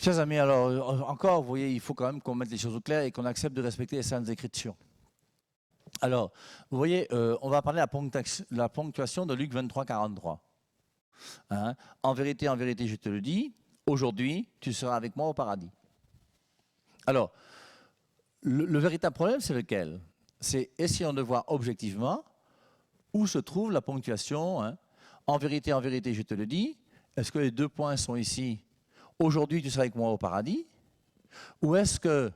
Chers amis, alors encore, vous voyez, il faut quand même qu'on mette les choses au clair et qu'on accepte de respecter les saintes écritures. Alors, vous voyez, on va parler de la ponctuation de Luc 23, 43. Hein? En vérité, je te le dis, aujourd'hui, tu seras avec moi au paradis. Alors, le véritable problème, c'est lequel? C'est essayons de voir objectivement où se trouve la ponctuation. Hein? En vérité, je te le dis. Est-ce que les deux points sont ici? Aujourd'hui, tu seras avec moi au paradis? Ou est-ce que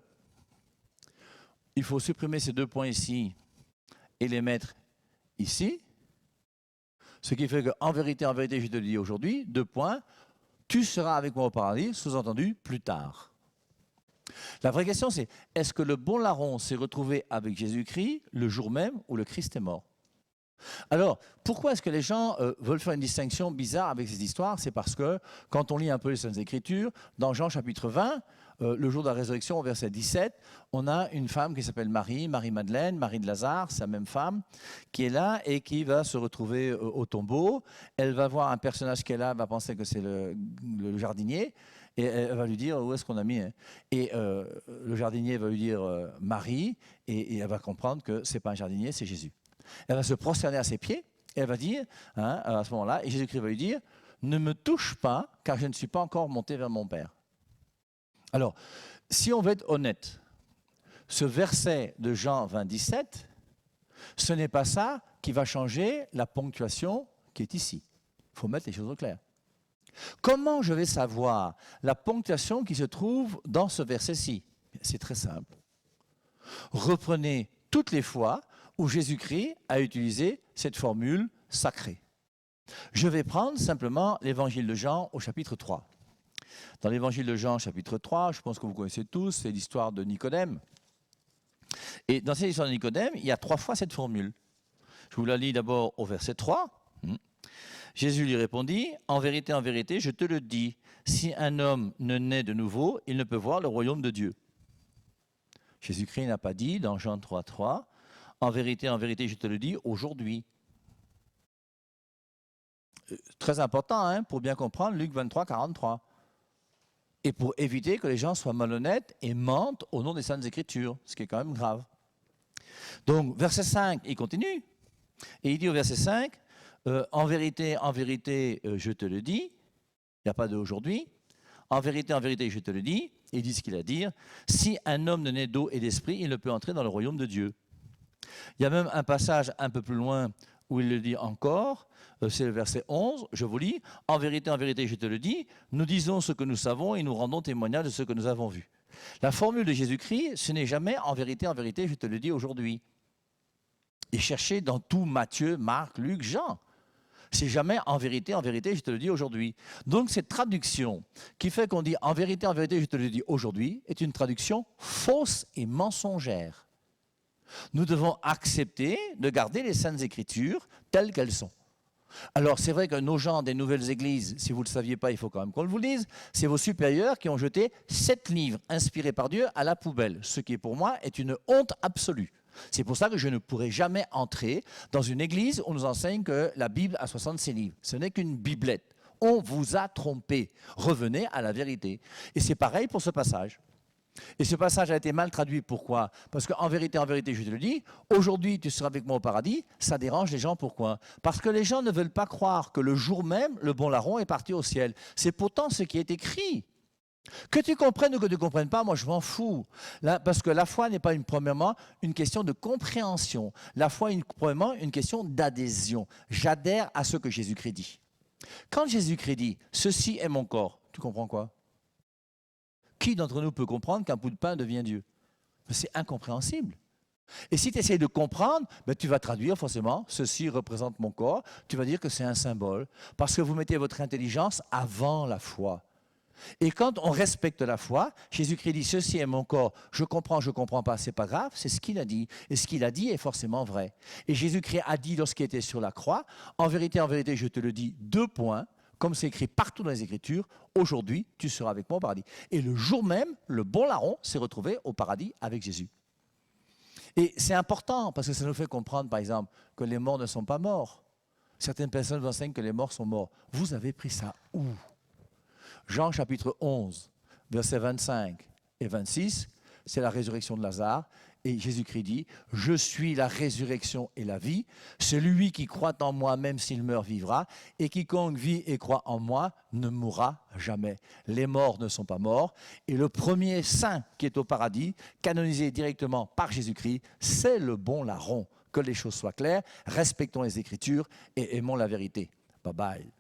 il faut supprimer ces deux points ici et les mettre ici? Ce qui fait qu'en vérité, je te le dis aujourd'hui, deux points, tu seras avec moi au paradis, sous-entendu, plus tard. La vraie question, c'est, est-ce que le bon larron s'est retrouvé avec Jésus-Christ le jour même où le Christ est mort? Alors, pourquoi est-ce que les gens veulent faire une distinction bizarre avec ces histoires? C'est parce que, quand on lit un peu les Saintes Écritures, dans Jean chapitre 20, le jour de la résurrection, au verset 17, on a une femme qui s'appelle Marie, Marie-Madeleine, Marie de Lazare, c'est la même femme, qui est là et qui va se retrouver au tombeau. Elle va voir un personnage qu'elle a, va penser que c'est le jardinier, et elle va lui dire, où est-ce qu'on a mis? Et le jardinier va lui dire Marie, et elle va comprendre que ce n'est pas un jardinier, c'est Jésus. Elle va se prosterner à ses pieds, et elle va dire, hein, à ce moment-là, et Jésus-Christ va lui dire, ne me touche pas, car je ne suis pas encore monté vers mon Père. Alors, si on veut être honnête, ce verset de Jean 20, 17, ce n'est pas ça qui va changer la ponctuation qui est ici. Il faut mettre les choses au clair. Comment je vais savoir la ponctuation qui se trouve dans ce verset-ci? C'est très simple. Reprenez toutes les fois où Jésus-Christ a utilisé cette formule sacrée. Je vais prendre simplement l'évangile de Jean au chapitre 3. Dans l'évangile de Jean, chapitre 3, je pense que vous connaissez tous, c'est l'histoire de Nicodème. Et dans cette histoire de Nicodème, il y a 3 fois cette formule. Je vous la lis d'abord au verset 3. Jésus lui répondit, en vérité, je te le dis, si un homme ne naît de nouveau, il ne peut voir le royaume de Dieu. Jésus-Christ n'a pas dit dans Jean 3, 3, en vérité, je te le dis, aujourd'hui. Très important hein, pour bien comprendre Luc 23, 43. Et pour éviter que les gens soient malhonnêtes et mentent au nom des Saintes Écritures, ce qui est quand même grave. Donc, verset 5, il continue. Et il dit au verset 5, en vérité, je te le dis, il n'y a pas d'aujourd'hui. En vérité, je te le dis, et il dit ce qu'il a à dire, si un homme ne naît d'eau et d'esprit, il ne peut entrer dans le royaume de Dieu. Il y a même un passage un peu plus loin où il le dit encore, c'est le verset 11, je vous lis, en vérité, je te le dis, nous disons ce que nous savons et nous rendons témoignage de ce que nous avons vu. La formule de Jésus-Christ, ce n'est jamais en vérité, je te le dis aujourd'hui. Et cherchez dans tout Matthieu, Marc, Luc, Jean. C'est jamais en vérité, je te le dis aujourd'hui. Donc cette traduction qui fait qu'on dit en vérité, je te le dis aujourd'hui, est une traduction fausse et mensongère. Nous devons accepter de garder les Saintes Écritures telles qu'elles sont. Alors c'est vrai que nos gens des nouvelles églises, si vous ne le saviez pas, il faut quand même qu'on le vous dise, c'est vos supérieurs qui ont jeté 7 livres inspirés par Dieu à la poubelle, ce qui pour moi est une honte absolue. C'est pour ça que je ne pourrai jamais entrer dans une église où on nous enseigne que la Bible a 66 livres. Ce n'est qu'une biblette. On vous a trompé. Revenez à la vérité. Et c'est pareil pour ce passage. Et ce passage a été mal traduit. Pourquoi? Parce qu'en vérité, je te le dis, aujourd'hui tu seras avec moi au paradis, ça dérange les gens. Pourquoi? Parce que les gens ne veulent pas croire que le jour même, le bon larron est parti au ciel. C'est pourtant ce qui est écrit. Que tu comprennes ou que tu ne comprennes pas, moi je m'en fous. Là, parce que la foi n'est pas premièrement une question de compréhension. La foi est premièrement une question d'adhésion. J'adhère à ce que Jésus-Christ dit. Quand Jésus-Christ dit « ceci est mon corps », tu comprends quoi? Qui d'entre nous peut comprendre qu'un bout de pain devient Dieu? C'est incompréhensible. Et si tu essaies de comprendre, ben tu vas traduire forcément « ceci représente mon corps », tu vas dire que c'est un symbole, parce que vous mettez votre intelligence avant la foi. Et quand on respecte la foi, Jésus-Christ dit « ceci est mon corps, je comprends pas, c'est pas grave », c'est ce qu'il a dit. Et ce qu'il a dit est forcément vrai. Et Jésus-Christ a dit lorsqu'il était sur la croix, en vérité, je te le dis, 2 points, comme c'est écrit partout dans les Écritures, aujourd'hui, tu seras avec moi au paradis. Et le jour même, le bon larron s'est retrouvé au paradis avec Jésus. Et c'est important, parce que ça nous fait comprendre, par exemple, que les morts ne sont pas morts. Certaines personnes vous enseignent que les morts sont morts. Vous avez pris ça où? Jean chapitre 11, versets 25 et 26, c'est la résurrection de Lazare. Et Jésus-Christ dit, « Je suis la résurrection et la vie. Celui qui croit en moi, même s'il meurt, vivra. Et quiconque vit et croit en moi ne mourra jamais. » Les morts ne sont pas morts. Et le premier saint qui est au paradis, canonisé directement par Jésus-Christ, c'est le bon larron. Que les choses soient claires, respectons les Écritures et aimons la vérité. Bye bye.